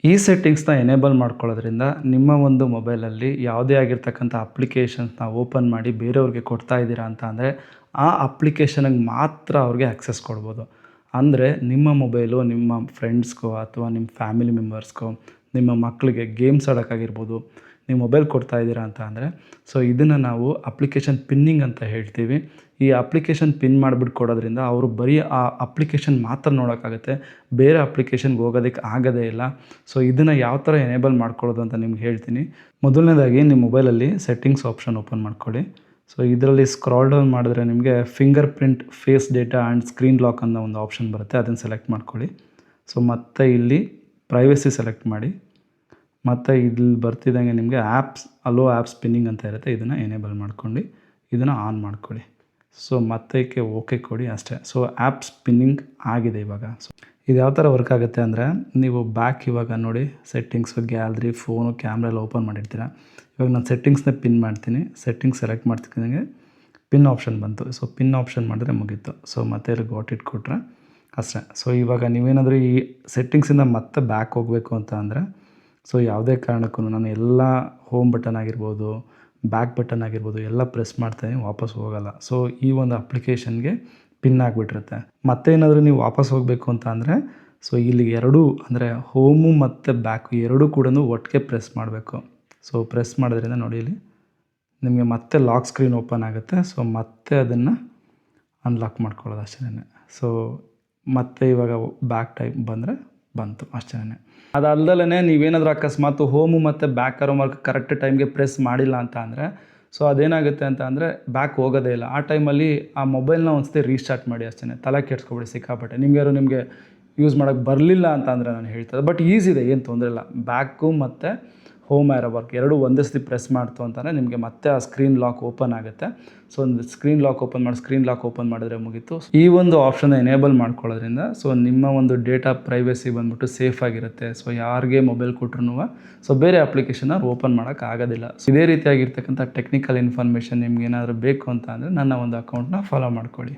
ಈ ಸೆಟ್ಟಿಂಗ್ಸ್ನ ಎನೇಬಲ್ ಮಾಡ್ಕೊಳ್ಳೋದ್ರಿಂದ ನಿಮ್ಮ ಒಂದು ಮೊಬೈಲಲ್ಲಿ ಯಾವುದೇ ಆಗಿರ್ತಕ್ಕಂಥ ಅಪ್ಲಿಕೇಶನ್ಸ್ನ ಓಪನ್ ಮಾಡಿ ಬೇರೆಯವ್ರಿಗೆ ಕೊಡ್ತಾ ಇದ್ದೀರಾ ಅಂತ ಅಂದರೆ ಆ ಅಪ್ಲಿಕೇಶನ್ಗೆ ಮಾತ್ರ ಅವ್ರಿಗೆ ಆಕ್ಸೆಸ್ ಕೊಡ್ಬೋದು. ಅಂದರೆ ನಿಮ್ಮ ಮೊಬೈಲು ನಿಮ್ಮ ಫ್ರೆಂಡ್ಸ್ಗೋ ಅಥವಾ ನಿಮ್ಮ ಫ್ಯಾಮಿಲಿ ಮೆಂಬರ್ಸ್ಗೋ ನಿಮ್ಮ ಮಕ್ಕಳಿಗೆ ಗೇಮ್ಸ್ ಆಡೋಕ್ಕಾಗಿರ್ಬೋದು, ನೀವು ಮೊಬೈಲ್ ಕೊಡ್ತಾ ಇದ್ದೀರಾ ಅಂತ ಅಂದರೆ ಸೊ ಇದನ್ನು ನಾವು ಅಪ್ಲಿಕೇಶನ್ ಪಿನ್ನಿಂಗ್ ಅಂತ ಹೇಳ್ತೀವಿ. ಈ ಅಪ್ಲಿಕೇಶನ್ ಪಿನ್ ಮಾಡಿಬಿಟ್ಟು ಕೊಡೋದ್ರಿಂದ ಅವರು ಬರೀ ಆ ಅಪ್ಲಿಕೇಶನ್ ಮಾತ್ರ ನೋಡೋಕ್ಕಾಗುತ್ತೆ, ಬೇರೆ ಅಪ್ಲಿಕೇಶನ್ಗೆ ಹೋಗೋದಕ್ಕೆ ಆಗೋದೇ ಇಲ್ಲ. ಸೊ ಇದನ್ನು ಯಾವ ಥರ ಎನೇಬಲ್ ಮಾಡ್ಕೊಳ್ಳೋದು ಅಂತ ನಿಮ್ಗೆ ಹೇಳ್ತೀನಿ. ಮೊದಲನೇದಾಗಿ ನಿಮ್ಮ ಮೊಬೈಲಲ್ಲಿ ಸೆಟ್ಟಿಂಗ್ಸ್ ಆಪ್ಷನ್ ಓಪನ್ ಮಾಡ್ಕೊಳ್ಳಿ. ಸೊ ಇದರಲ್ಲಿ ಸ್ಕ್ರಾಲ್ ಡೌನ್ ಮಾಡಿದ್ರೆ ನಿಮಗೆ fingerprint, face data and screen lock ಅನ್ನೋ ಒಂದು ಆಪ್ಷನ್ ಬರುತ್ತೆ, ಅದನ್ನು ಸೆಲೆಕ್ಟ್ ಮಾಡ್ಕೊಳ್ಳಿ. ಸೊ ಮತ್ತು ಇಲ್ಲಿ ಪ್ರೈವಸಿ ಸೆಲೆಕ್ಟ್ ಮಾಡಿ. ಮತ್ತು ಇಲ್ಲಿ ಬರ್ತಿದ್ದಂಗೆ ನಿಮಗೆ ಅಲೋ ಆ್ಯಪ್ಸ್ ಪಿನ್ನಿಂಗ್ ಅಂತ ಇರುತ್ತೆ, ಇದನ್ನು ಎನೇಬಲ್ ಮಾಡ್ಕೊಂಡು ಇದನ್ನು ಆನ್ ಮಾಡ್ಕೊಳ್ಳಿ. ಸೊ ಮತ್ತೆ ಓಕೆ ಕೊಡಿ ಅಷ್ಟೇ. ಸೊ ಆ್ಯಪ್ಸ್ ಪಿನ್ನಿಂಗ್ ಆಗಿದೆ ಇವಾಗ. ಸೊ ಇದು ಯಾವ ಥರ ವರ್ಕ್ ಆಗುತ್ತೆ ಅಂದರೆ, ನೀವು ಬ್ಯಾಕ್ ಇವಾಗ ನೋಡಿ ಸೆಟ್ಟಿಂಗ್ಸು, ಗ್ಯಾಲರಿ, ಫೋನು, ಕ್ಯಾಮ್ರಾ ಎಲ್ಲ ಓಪನ್ ಮಾಡಿರ್ತೀರ. ಇವಾಗ ನಾನು ಸೆಟ್ಟಿಂಗ್ಸ್ನ ಪಿನ್ ಮಾಡ್ತೀನಿ. ಸೆಟ್ಟಿಂಗ್ಸ್ ಸೆಲೆಕ್ಟ್ ಮಾಡ್ತಿದ್ದಂಗೆ ಪಿನ್ ಆಪ್ಷನ್ ಬಂತು. ಸೊ ಪಿನ್ ಆಪ್ಷನ್ ಮಾಡಿದ್ರೆ ಮುಗೀತು. ಸೊ ಮತ್ತೆ ಇಲ್ಲಿ ಗಾಟ್ ಇಟ್ ಕೊಟ್ಟರೆ ಅಷ್ಟೇ. ಸೊ ಇವಾಗ ನೀವೇನಾದರೂ ಈ ಸೆಟ್ಟಿಂಗ್ಸಿಂದ ಮತ್ತೆ ಬ್ಯಾಕ್ ಹೋಗಬೇಕು ಅಂತ ಅಂದರೆ ಸೊ ಯಾವುದೇ ಕಾರಣಕ್ಕೂ ನಾನು ಎಲ್ಲ ಹೋಮ್ ಬಟನ್ ಆಗಿರ್ಬೋದು, ಬ್ಯಾಕ್ ಬಟನ್ ಆಗಿರ್ಬೋದು ಎಲ್ಲ ಪ್ರೆಸ್ ಮಾಡ್ತಾನೆ ವಾಪಸ್ ಹೋಗಲ್ಲ. ಸೊ ಈ ಒಂದು ಅಪ್ಲಿಕೇಶನ್ಗೆ ಪಿನ್ ಆಗಿಬಿಟ್ಟಿರುತ್ತೆ. ಮತ್ತೇನಾದರೂ ನೀವು ವಾಪಸ್ ಹೋಗಬೇಕು ಅಂತ ಅಂದರೆ ಸೊ ಇಲ್ಲಿ ಎರಡೂ ಅಂದರೆ ಹೋಮು ಮತ್ತು ಬ್ಯಾಕು ಎರಡೂ ಕೂಡ ಒಟ್ಟಿಗೆ ಪ್ರೆಸ್ ಮಾಡಬೇಕು. ಸೊ ಪ್ರೆಸ್ ಮಾಡೋದ್ರಿಂದ ನೋಡಿ ಇಲ್ಲಿ ನಿಮಗೆ ಮತ್ತೆ ಲಾಕ್ ಸ್ಕ್ರೀನ್ ಓಪನ್ ಆಗುತ್ತೆ. ಸೊ ಮತ್ತೆ ಅದನ್ನು ಅನ್ಲಾಕ್ ಮಾಡ್ಕೊಳ್ಳೋದು ಅಷ್ಟೇ. ಸೊ ಮತ್ತೆ ಇವಾಗ ಬ್ಯಾಕ್ ಟೈಪ್ ಬಂದರೆ ಬಂತು ಅಷ್ಟೇ. ಅದಲ್ಲದೆ ನೀವೇನಾದರೂ ಅಕಸ್ಮಾತ್ ಹೋಮು ಮತ್ತು ಬ್ಯಾಕ್ ಆರೋ ಮಾರ್ಕ್ ಕರೆಕ್ಟ್ ಟೈಮ್ಗೆ ಪ್ರೆಸ್ ಮಾಡಿಲ್ಲ ಅಂತ ಅಂದರೆ ಸೊ ಅದೇನಾಗುತ್ತೆ ಅಂತ ಅಂದರೆ ಬ್ಯಾಕ್ ಹೋಗೋದೇ ಇಲ್ಲ. ಆ ಟೈಮಲ್ಲಿ ಆ ಮೊಬೈಲ್ನ ಒಂದ್ಸತಿ ರೀಸ್ಟಾರ್ಟ್ ಮಾಡಿ ಅಷ್ಟೇ. ತಲೆ ಕೆಡ್ಸ್ಕೊಬೇಡಿ ಸಿಕ್ಕಾಪಟ್ಟೆ. ನಿಮಗೆ ಯೂಸ್ ಮಾಡೋಕ್ಕೆ ಬರಲಿಲ್ಲ ಅಂತ ಅಂದರೆ ನಾನು ಹೇಳ್ತಾರೆ, ಬಟ್ ಈಸಿ ಇದೆ, ಏನು ತೊಂದರೆ ಇಲ್ಲ. ಬ್ಯಾಕು ಮತ್ತು ಹೋಮ್ ಆರೋ ವರ್ಕ್ ಎರಡೂ ಒಂದೇ ಸತಿ ಪ್ರೆಸ್ ಮಾಡ್ತು ಅಂತಂದರೆ ನಿಮಗೆ ಮತ್ತೆ ಆ ಸ್ಕ್ರೀನ್ ಲಾಕ್ ಓಪನ್ ಆಗುತ್ತೆ. ಸೊ ಒಂದು ಸ್ಕ್ರೀನ್ ಲಾಕ್ ಓಪನ್ ಮಾಡಿದ್ರೆ ಮುಗೀತು. ಈ ಒಂದು ಆಪ್ಷನ್ ಎನೇಬಲ್ ಮಾಡ್ಕೊಳ್ಳೋದ್ರಿಂದ ಸೊ ನಿಮ್ಮ ಒಂದು ಡೇಟಾ ಪ್ರೈವಸಿ ಬಂದ್ಬಿಟ್ಟು ಸೇಫ್ ಆಗಿರುತ್ತೆ. ಸೊ ಯಾರಿಗೆ ಮೊಬೈಲ್ ಕೊಟ್ರು ಸೊ ಬೇರೆ ಅಪ್ಲಿಕೇಶನ್ ಅವ್ರು ಓಪನ್ ಮಾಡೋಕ್ಕೆ ಆಗೋದಿಲ್ಲ. ಇದೇ ರೀತಿಯಾಗಿರ್ತಕ್ಕಂಥ ಟೆಕ್ನಿಕಲ್ ಇನ್ಫಾರ್ಮೇಷನ್ ನಿಮ್ಗೆ ಏನಾದರೂ ಬೇಕು ಅಂತ ಅಂದರೆ ನನ್ನ ಒಂದು ಅಕೌಂಟ್ನ ಫಾಲೋ ಮಾಡ್ಕೊಳ್ಳಿ.